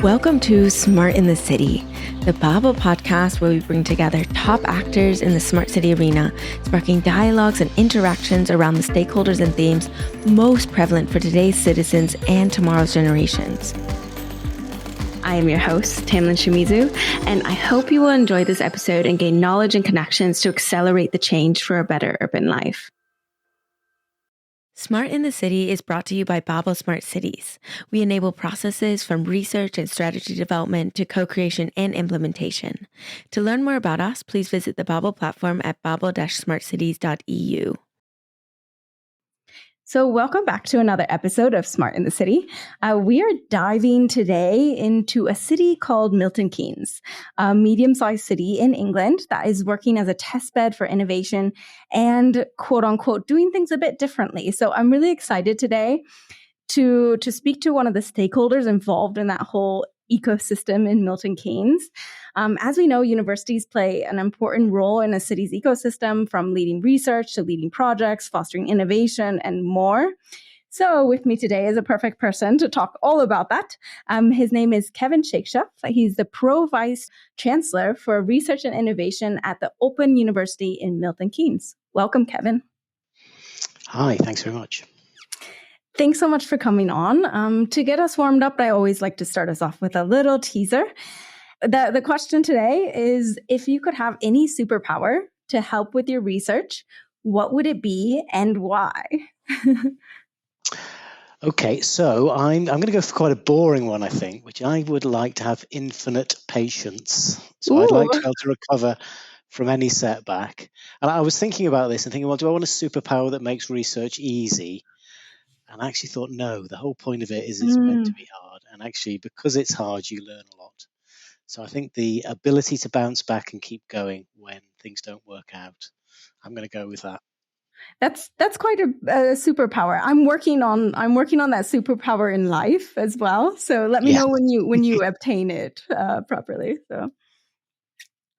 Welcome to Smart in the City, the Bible podcast where we bring together top actors in the smart city arena, sparking dialogues and interactions around the stakeholders and themes most prevalent for today's citizens and tomorrow's generations. I am your host, Tamlin Shimizu, and I hope you will enjoy this episode and gain knowledge and connections to accelerate the change for a better urban life. Smart in the City is brought to you by Bible Smart Cities. We enable processes from research and strategy development to co-creation and implementation. To learn more about us, please visit the Bible platform at bible-smartcities.eu. So welcome back to another episode of Smart in the City. We are diving today into a city called Milton Keynes, a medium-sized city in England that is working as a testbed for innovation and, quote unquote, doing things a bit differently. So I'm really excited today to speak to one of the stakeholders involved in that whole ecosystem in Milton Keynes. As we know, universities play an important role in a city's ecosystem, from leading research to leading projects, fostering innovation, and more. So with me today is a perfect person to talk all about that. His name is Kevin Shakespeare. He's the Pro Vice Chancellor for Research and Innovation at the Open University in Milton Keynes. Welcome, Kevin. Hi, thanks very much. Thanks so much for coming on. To get us warmed up, I always like to start us off with a little teaser. The question today is, if you could have any superpower to help with your research, what would it be and why? Okay, so I'm going to go for quite a boring one, I think, which I would like to have infinite patience. So I'd like to be able to recover from any setback. And I was thinking about this and thinking, well, do I want a superpower that makes research easy? And I actually thought, no, the whole point of it is it's meant to be hard. And actually, because it's hard, you learn a lot. So I think the ability to bounce back and keep going when things don't work out, I'm going to go with that. That's quite a superpower. I'm working on that superpower in life as well. So let me know when you obtain it properly. So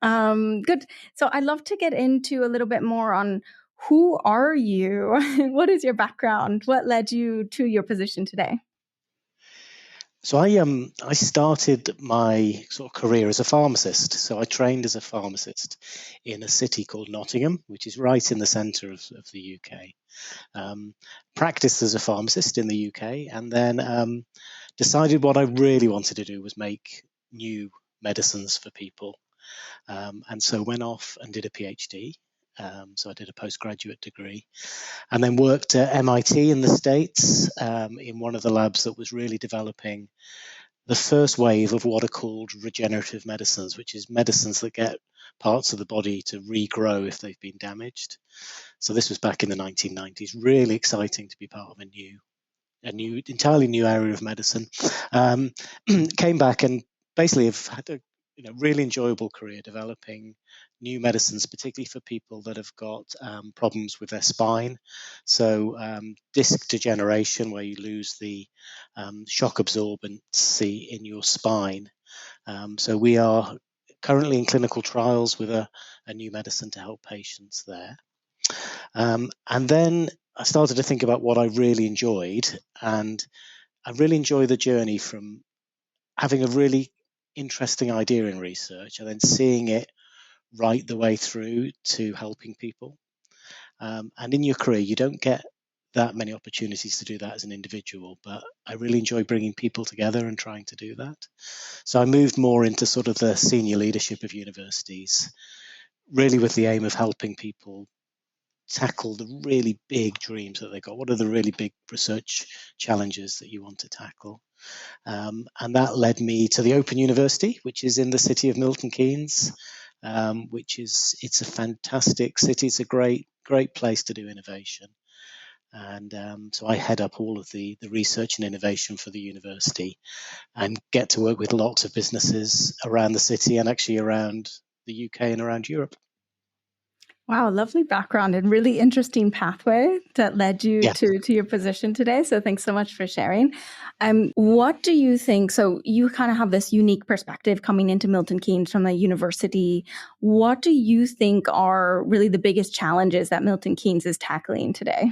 good. So I'd love to get into a little bit more on who are you? What is your background? What led you to your position today? So I started my sort of career as a pharmacist. So I trained as a pharmacist in a city called Nottingham, which is right in the centre of the UK. Practiced as a pharmacist in the UK, and then decided what I really wanted to do was make new medicines for people. And so went off and did a PhD. So I did a postgraduate degree, and then worked at MIT in the States in one of the labs that was really developing the first wave of what are called regenerative medicines, which is medicines that get parts of the body to regrow if they've been damaged. So this was back in the 1990s. Really exciting to be part of a new, entirely new area of medicine. Came back and basically have had a really enjoyable career developing new medicines, particularly for people that have got problems with their spine. So disc degeneration, where you lose the shock absorbency in your spine. So we are currently in clinical trials with a new medicine to help patients there. And then I started to think about what I really enjoyed, and I really enjoy the journey from having a really interesting idea in research and then seeing it right the way through to helping people. And in your career, you don't get that many opportunities to do that as an individual, but I really enjoy bringing people together and trying to do that. So I moved more into sort of the senior leadership of universities, really with the aim of helping people tackle the really big dreams that they got. What are the really big research challenges that you want to tackle? And that led me to the Open University, which is in the city of Milton Keynes, it's a fantastic city. It's a great place to do innovation. And so I head up all of the research and innovation for the university and get to work with lots of businesses around the city and actually around the UK and around Europe. Wow, lovely background and really interesting pathway that led you to your position today. So thanks so much for sharing. What do you think? So you kind of have this unique perspective coming into Milton Keynes from the university. What do you think are really the biggest challenges that Milton Keynes is tackling today?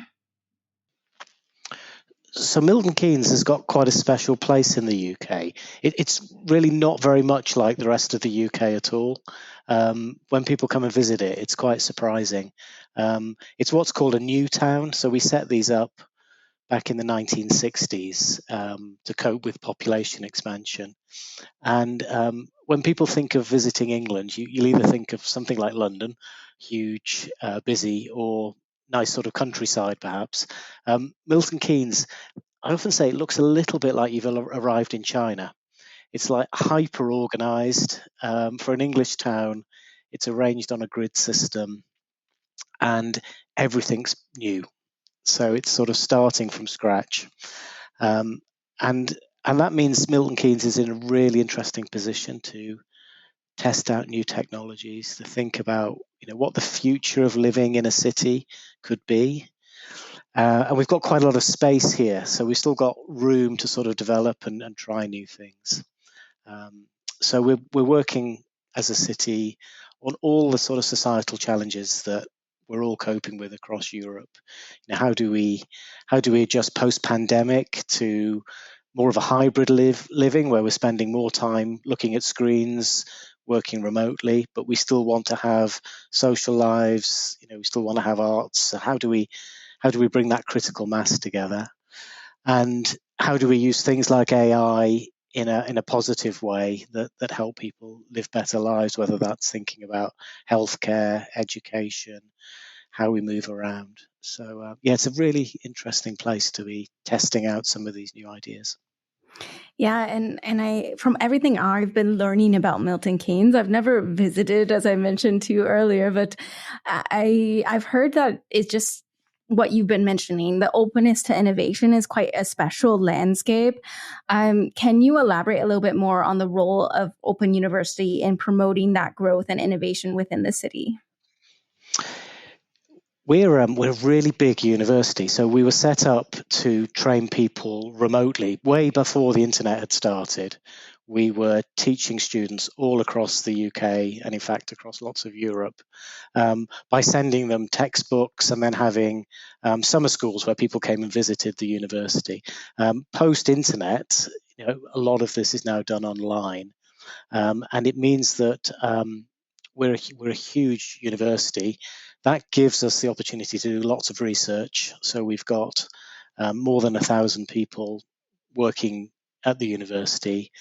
So Milton Keynes has got quite a special place in the UK. It's really not very much like the rest of the UK at all. When people come and visit it, it's quite surprising. It's what's called a new town. So we set these up back in the 1960s to cope with population expansion. And when people think of visiting England, you'll either think of something like London, huge, busy, or nice sort of countryside, perhaps. Milton Keynes, I often say it looks a little bit like you've arrived in China. It's like hyper organized. For an English town, it's arranged on a grid system and everything's new. So it's sort of starting from scratch. Um, and and that means Milton Keynes is in a really interesting position to test out new technologies, to think about what the future of living in a city could be. And we've got quite a lot of space here, so we've still got room to sort of develop and try new things. So we're working as a city on all the sort of societal challenges that we're all coping with across Europe. How do we adjust post-pandemic to more of a hybrid living where we're spending more time looking at screens, working remotely, but we still want to have social lives. We still want to have arts. So how do we bring that critical mass together? And how do we use things like AI in a positive way that help people live better lives, whether that's thinking about healthcare, education, how we move around. So it's a really interesting place to be testing out some of these new ideas. Yeah, and I, from everything I've been learning about Milton Keynes, I've never visited, as I mentioned to you earlier, but I've heard that it's just what you've been mentioning. The openness to innovation is quite a special landscape. Can you elaborate a little bit more on the role of Open University in promoting that growth and innovation within the city? We're a really big university, so we were set up to train people remotely way before the internet had started. We were teaching students all across the UK and, in fact, across lots of Europe by sending them textbooks and then having summer schools where people came and visited the university. Post-internet, a lot of this is now done online, and it means that we're a huge university. That gives us the opportunity to do lots of research. So we've got more than 1,000 people working at the university.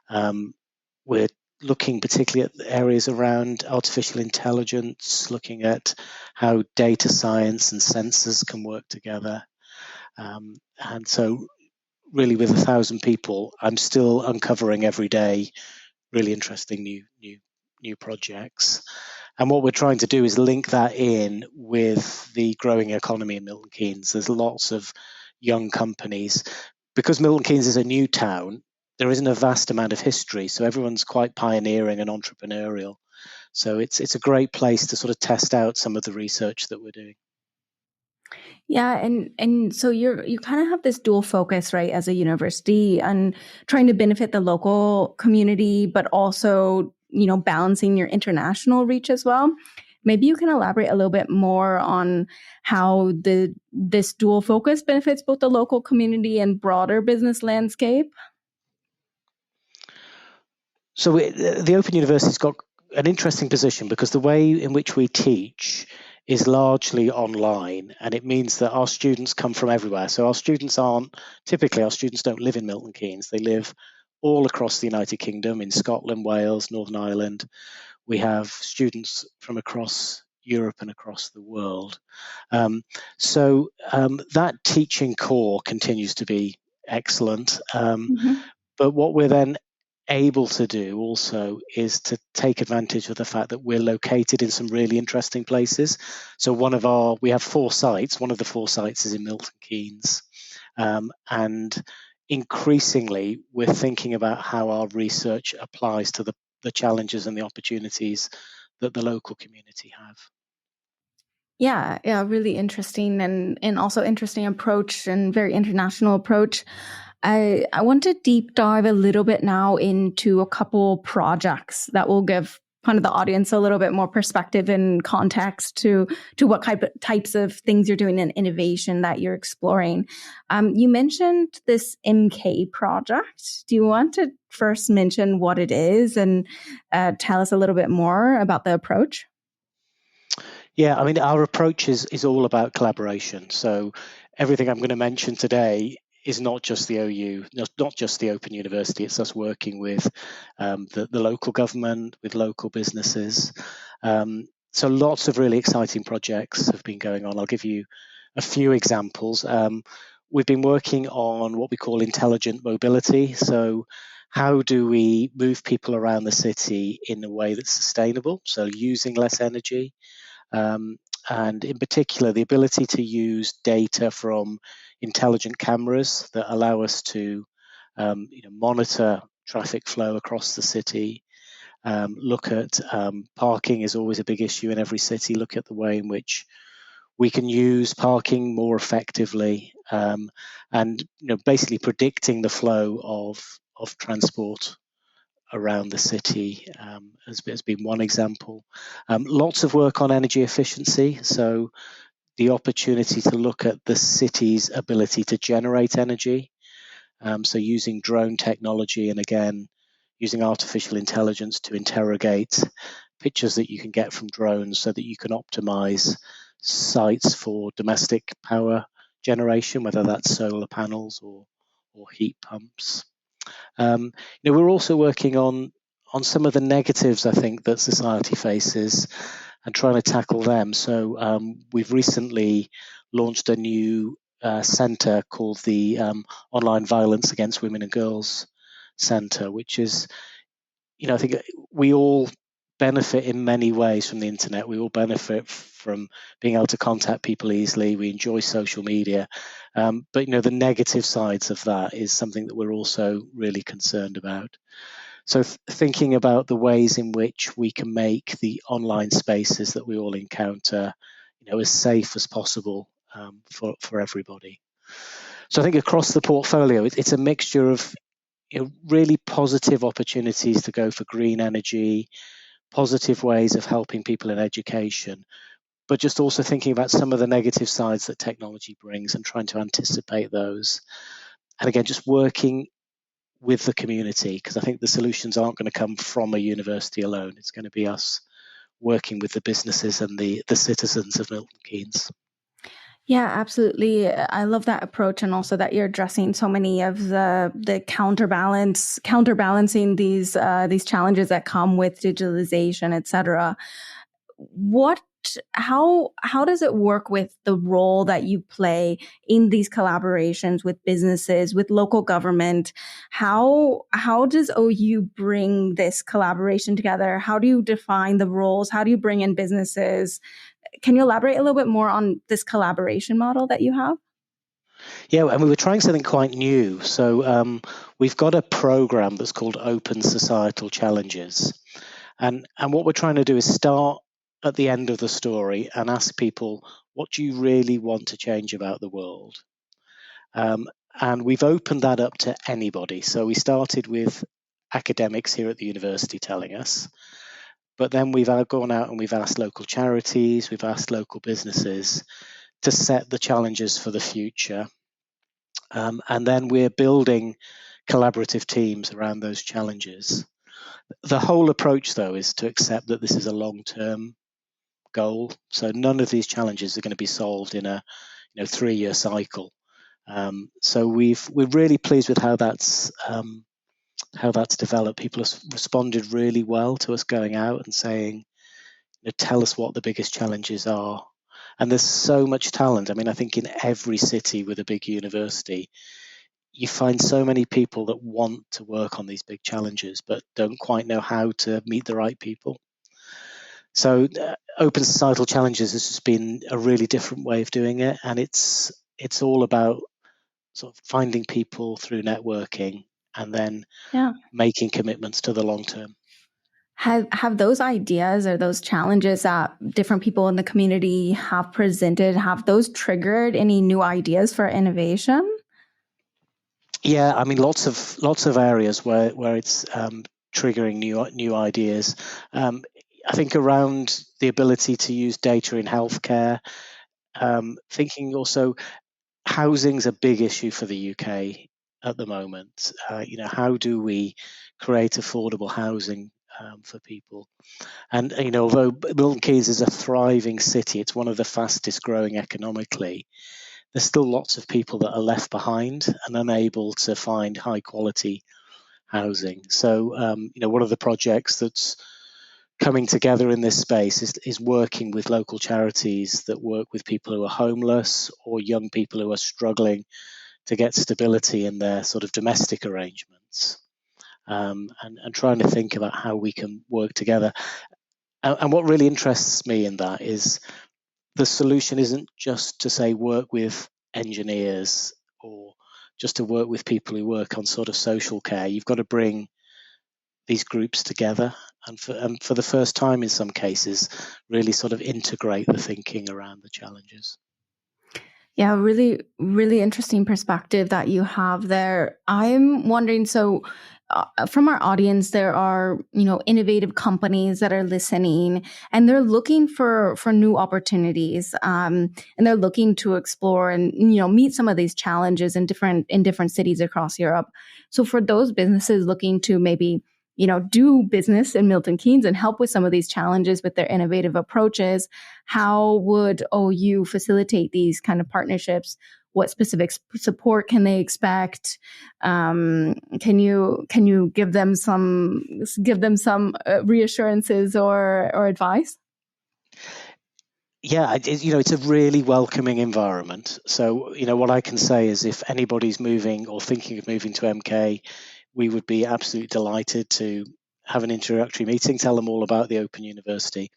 We're looking particularly at areas around artificial intelligence, looking at how data science and sensors can work together. And so really with 1,000 people, I'm still uncovering every day really interesting new projects. And what we're trying to do is link that in with the growing economy in Milton Keynes. There's lots of young companies. Because Milton Keynes is a new town, there isn't a vast amount of history, so everyone's quite pioneering and entrepreneurial. So it's a great place to sort of test out some of the research that we're doing. Yeah, and so you kind of have this dual focus, right, as a university and trying to benefit the local community, but also, balancing your international reach as well. Maybe you can elaborate a little bit more on how this dual focus benefits both the local community and broader business landscape. So the Open University's got an interesting position because the way in which we teach is largely online, and it means that our students come from everywhere. So our students don't live in Milton Keynes. They live all across the United Kingdom, in Scotland, Wales, Northern Ireland. We have students from across Europe and across the world. So that teaching core continues to be excellent. But what we're then able to do also is to take advantage of the fact that we're located in some really interesting places. So we have 4 sites. One of the 4 sites is in Milton Keynes. And increasingly, we're thinking about how our research applies to the challenges and the opportunities that the local community have. Yeah, really interesting and also interesting approach and very international approach. I want to deep dive a little bit now into a couple projects that will give kind of the audience a little bit more perspective and context to what types of things you're doing in innovation that you're exploring. You mentioned this MK project. Do you want to first mention what it is and tell us a little bit more about the approach? Yeah, I mean, our approach is all about collaboration. So everything I'm going to mention today is not just the OU, not just the Open University. It's us working with the local government, with local businesses. So lots of really exciting projects have been going on. I'll give you a few examples. We've been working on what we call intelligent mobility. So how do we move people around the city in a way that's sustainable? So using less energy. And in particular, the ability to use data from intelligent cameras that allow us to monitor traffic flow across the city. Look at parking is always a big issue in every city. Look at the way in which we can use parking more effectively, and basically predicting the flow of transport around the city has been one example. Lots of work on energy efficiency. So the opportunity to look at the city's ability to generate energy. So using drone technology and again, using artificial intelligence to interrogate pictures that you can get from drones so that you can optimize sites for domestic power generation, whether that's solar panels or heat pumps. We're also working on some of the negatives, I think, that society faces and trying to tackle them. So we've recently launched a new centre called the Online Violence Against Women and Girls Centre, which is, I think we all benefit in many ways from the internet. We all benefit from being able to contact people easily. We enjoy social media. But, the negative sides of that is something that we're also really concerned about. So thinking about the ways in which we can make the online spaces that we all encounter, as safe as possible for everybody. So I think across the portfolio, it's a mixture of really positive opportunities to go for green energy, positive ways of helping people in education, but just also thinking about some of the negative sides that technology brings and trying to anticipate those. And again, just working with the community, because I think the solutions aren't going to come from a university alone. It's going to be us working with the businesses and the citizens of Milton Keynes. Yeah, absolutely. I love that approach, and also that you're addressing so many of the counterbalancing these challenges that come with digitalization, et cetera. How does it work with the role that you play in these collaborations with businesses, with local government? How does OU bring this collaboration together? How do you define the roles? How do you bring in businesses? Can you elaborate a little bit more on this collaboration model that you have? Yeah, and we were trying something quite new. So we've got a program that's called Open Societal Challenges. And what we're trying to do is start at the end of the story and ask people, what do you really want to change about the world? And we've opened that up to anybody. So we started with academics here at the university telling us, but then we've gone out and we've asked local charities, we've asked local businesses to set the challenges for the future. And then we're building collaborative teams around those challenges. The whole approach, though, is to accept that this is a long-term goal. So none of these challenges are going to be solved in a 3-year cycle. So we're really pleased with how that's developed. People have responded really well to us going out and saying, tell us what the biggest challenges are. And there's so much talent. I mean, I think in every city with a big university, you find so many people that want to work on these big challenges, but don't quite know how to meet the right people. So Open Societal Challenges has just been a really different way of doing it. And it's all about sort of finding people through networking and then making commitments to the long term. Have those ideas or those challenges that different people in the community have presented, have those triggered any new ideas for innovation? Yeah, I mean, lots of areas where it's triggering new ideas. I think around the ability to use data in healthcare, thinking also housing's a big issue for the UK at the moment. How do we create affordable housing for people? And although Milton Keynes is a thriving city, it's one of the fastest growing economically. There's still lots of people that are left behind and unable to find high quality housing. So, one of the projects that's coming together in this space is working with local charities that work with people who are homeless or young people who are struggling to get stability in their sort of domestic arrangements, and trying to think about how we can work together. And what really interests me in that is the solution isn't just to say work with engineers or just to work with people who work on sort of social care. You've got to bring these groups together and for the first time in some cases really sort of integrate the thinking around the challenges. Yeah, really, really interesting perspective that you have there. I'm wondering, so from our audience, there are, innovative companies that are listening and they're looking for new opportunities. And they're looking to explore and, meet some of these challenges in different cities across Europe. So for those businesses looking to maybe do business in Milton Keynes and help with some of these challenges with their innovative approaches, how would OU facilitate these kind of partnerships? What specific support can they expect? Can you give them some reassurances or advice? Yeah, it's a really welcoming environment. So, what I can say is if anybody's moving or thinking of moving to MK, we would be absolutely delighted to have an introductory meeting, tell them all about the Open University.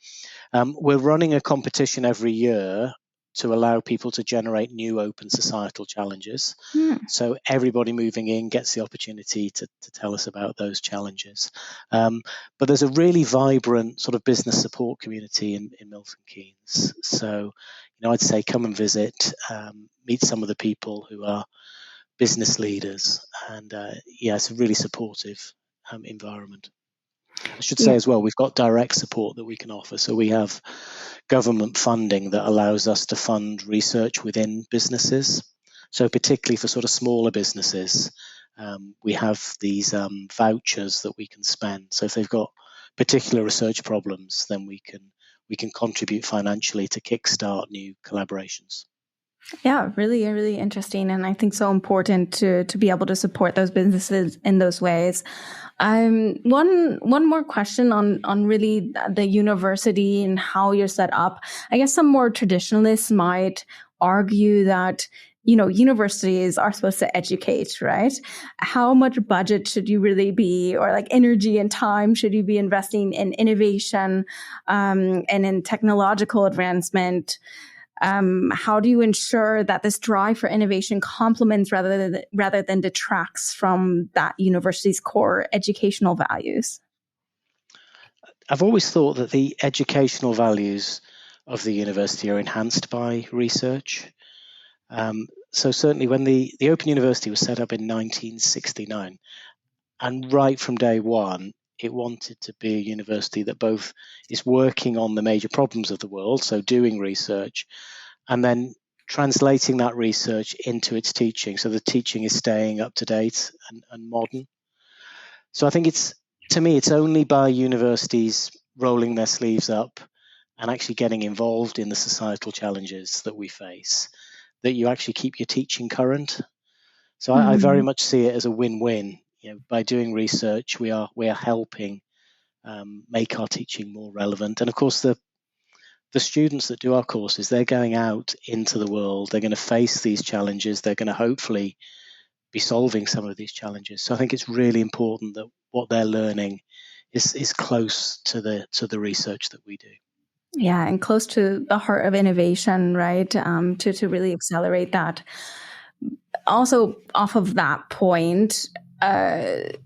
We're running a competition every year to allow people to generate new open societal challenges. So everybody moving in gets the opportunity to tell us about those challenges. But there's a really vibrant sort of business support community in Milton Keynes. So, I'd say come and visit, meet some of the people who are business leaders. And it's a really supportive environment. I should say as well, we've got direct support that we can offer. So we have government funding that allows us to fund research within businesses. So particularly for sort of smaller businesses, we have these vouchers that we can spend. So if they've got particular research problems, then we can contribute financially to kickstart new collaborations. Yeah, really, really interesting. And I think so important to be able to support those businesses in those ways. One more question on really the university and how you're set up. I guess some more traditionalists might argue that, universities are supposed to educate, right? How much budget should you really be, or like energy and time should you be investing in innovation, and in technological advancement? How do you ensure that this drive for innovation complements rather than detracts from that university's core educational values? I've always thought that the educational values of the university are enhanced by research. So certainly when the Open University was set up in 1969, and right from day one, it wanted to be a university that both is working on the major problems of the world, so doing research, and then translating that research into its teaching. So the teaching is staying up to date and modern. So I think to me, it's only by universities rolling their sleeves up and actually getting involved in the societal challenges that we face that you actually keep your teaching current. So I very much see it as a win-win. By doing research, we are helping make our teaching more relevant. And of course, the students that do our courses, they're going out into the world. They're going to face these challenges. They're going to hopefully be solving some of these challenges. So I think it's really important that what they're learning is close to the research that we do. Yeah, and close to the heart of innovation, right? To really accelerate that. Also, off of that point,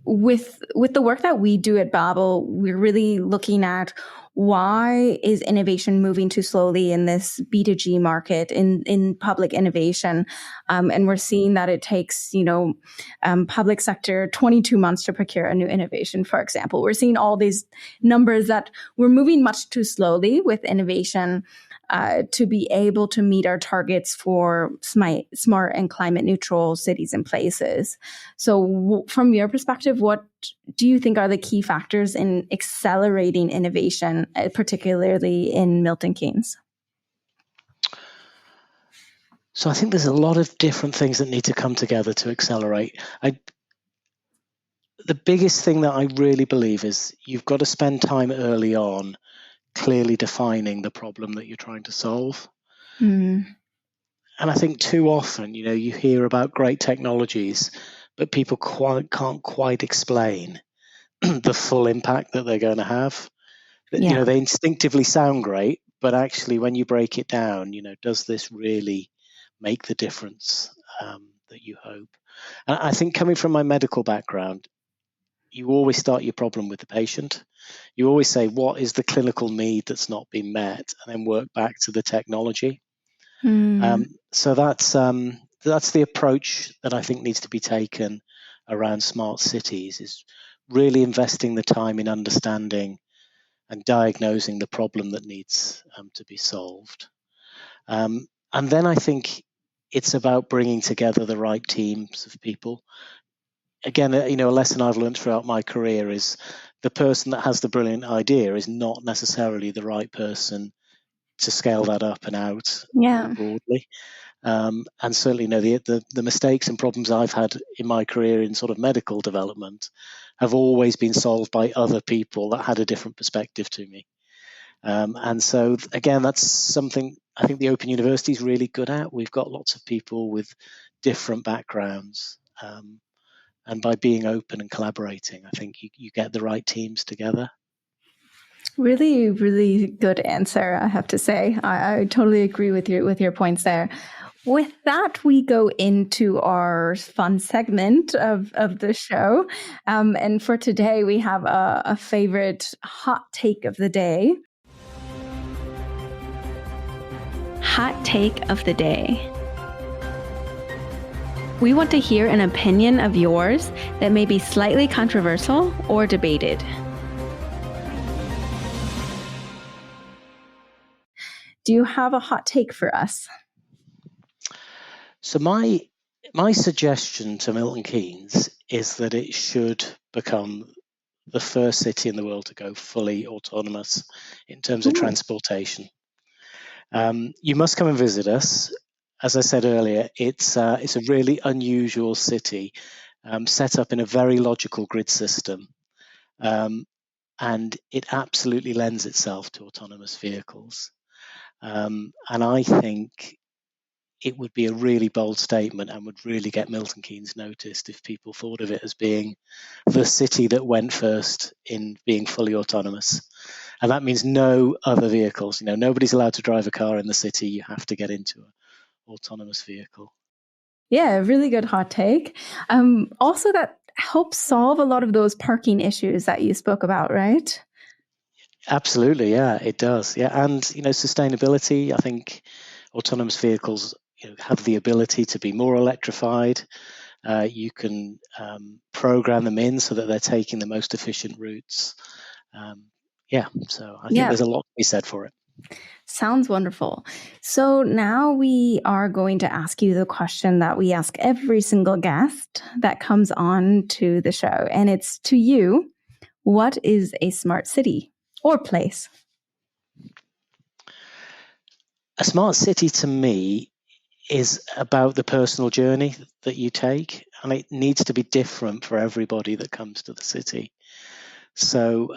with the work that we do at Babel, we're really looking at why is innovation moving too slowly in this B2G market in public innovation? And we're seeing that it takes, public sector 22 months to procure a new innovation, for example. We're seeing all these numbers that we're moving much too slowly with innovation to be able to meet our targets for smart and climate neutral cities and places. So from your perspective, what do you think are the key factors in accelerating innovation, particularly in Milton Keynes? So I think there's a lot of different things that need to come together to accelerate. The biggest thing that I really believe is you've got to spend time early on clearly defining the problem that you're trying to solve. And I think too often, you hear about great technologies, but people can't quite explain the full impact that they're going to have. Yeah. They instinctively sound great, but actually when you break it down, does this really make the difference that you hope? And I think coming from my medical background, you always start your problem with the patient. You always say, what is the clinical need that's not been met, and then work back to the technology. So that's the approach that I think needs to be taken around smart cities, is really investing the time in understanding and diagnosing the problem that needs to be solved. And then I think it's about bringing together the right teams of people. Again, a lesson I've learned throughout my career is the person that has the brilliant idea is not necessarily the right person to scale that up and out more broadly. And certainly, the mistakes and problems I've had in my career in sort of medical development have always been solved by other people that had a different perspective to me. And so, again, that's something I think the Open University is really good at. We've got lots of people with different backgrounds. And by being open and collaborating, I think you get the right teams together. Really, really good answer, I have to say. I totally agree with your points there. With that, we go into our fun segment of the show. And for today, we have a favorite hot take of the day. Hot take of the day. We want to hear an opinion of yours that may be slightly controversial or debated. Do you have a hot take for us? So my suggestion to Milton Keynes is that it should become the first city in the world to go fully autonomous in terms of transportation. You must come and visit us. As I said earlier, it's a really unusual city, set up in a very logical grid system, and it absolutely lends itself to autonomous vehicles. And I think it would be a really bold statement and would really get Milton Keynes noticed if people thought of it as being the city that went first in being fully autonomous. And that means no other vehicles. Nobody's allowed to drive a car in the city. You have to get into an autonomous vehicle. Yeah, really good hot take. Also, that helps solve a lot of those parking issues that you spoke about, right? Absolutely, yeah, it does. Yeah, and sustainability. I think autonomous vehicles have the ability to be more electrified. You can program them in so that they're taking the most efficient routes. So I think there's a lot to be said for it. Sounds wonderful. So now we are going to ask you the question that we ask every single guest that comes on to the show. And it's to you, what is a smart city or place? A smart city to me is about the personal journey that you take, and it needs to be different for everybody that comes to the city. So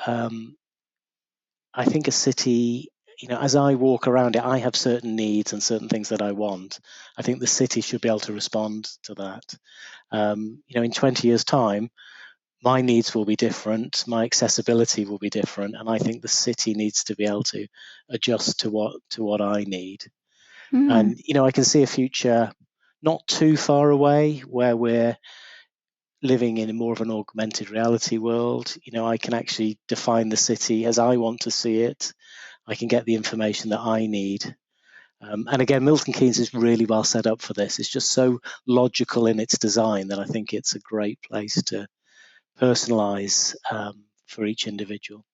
I think a city, as I walk around it, I have certain needs and certain things that I want. I think the city should be able to respond to that. In 20 years' time, my needs will be different, my accessibility will be different, and I think the city needs to be able to adjust to what I need. And I can see a future not too far away where we're living in more of an augmented reality world. I can actually define the city as I want to see it. I can get the information that I need. And again, Milton Keynes is really well set up for this. It's just so logical in its design that I think it's a great place to personalize for each individual.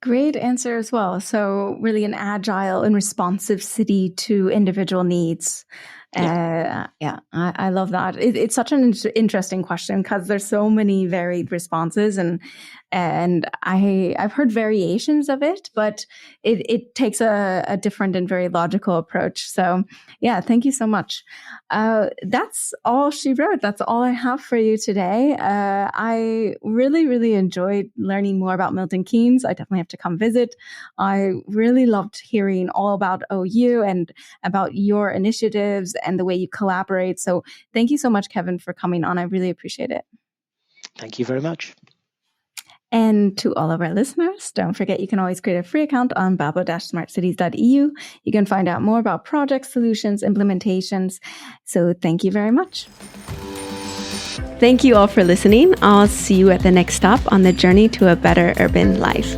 Great answer as well. So really an agile and responsive city to individual needs. I love that. It's such an interesting question because there's so many varied responses, and I've heard variations of it, but it takes a different and very logical approach. So yeah, thank you so much. That's all she wrote. That's all I have for you today. I really, really enjoyed learning more about Milton Keynes. I definitely have to come visit. I really loved hearing all about OU and about your initiatives and the way you collaborate. So thank you so much, Kevin, for coming on. I really appreciate it. Thank you very much. And to all of our listeners, don't forget you can always create a free account on babel-smartcities.eu. You can find out more about projects, solutions, implementations. So thank you very much. Thank you all for listening. I'll see you at the next stop on the journey to a better urban life.